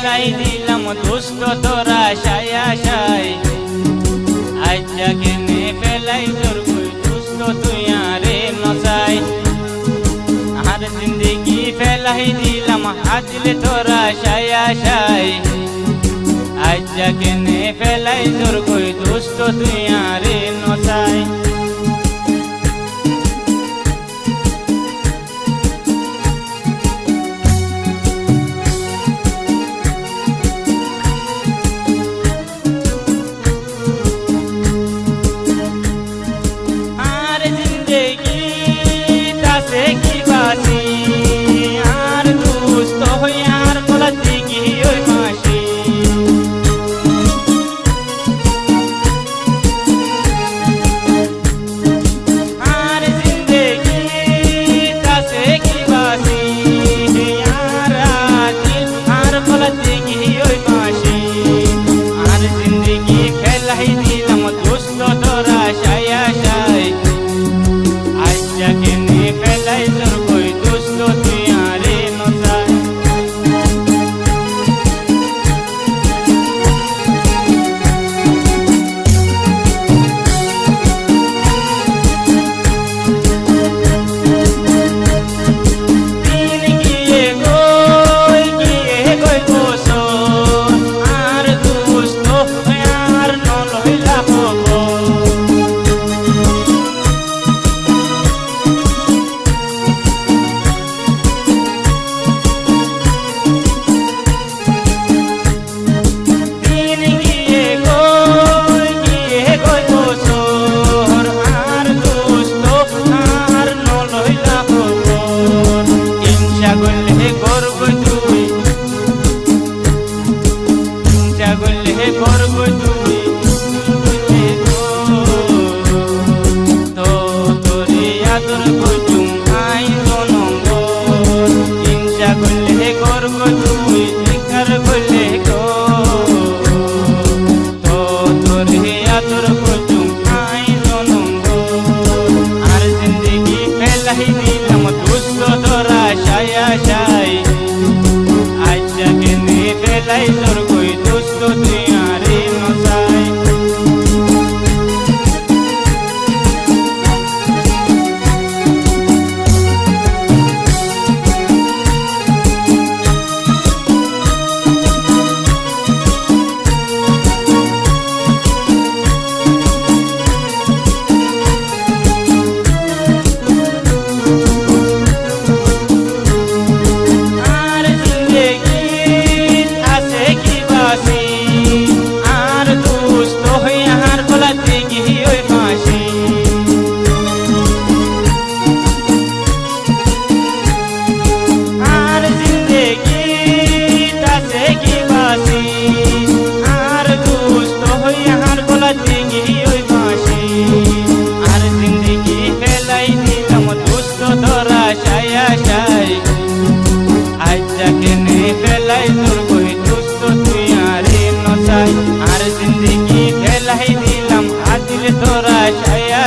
ফেলাই দিলাম দোস্ত তোরা সায়া সাই আজ্জা কেনে ফেলাই তোর কই দোস্ত তুই আরে নসাই আর জিন্দগি ফেলাই দিলাম হাজলে তোরা সায়া সাই আজ্জা কেনে ফেলাই তোর কই দোস্ত তুই আরে নসাই আর জিন্দগি ফেলাই দিলাম আদিল তোরা সায়া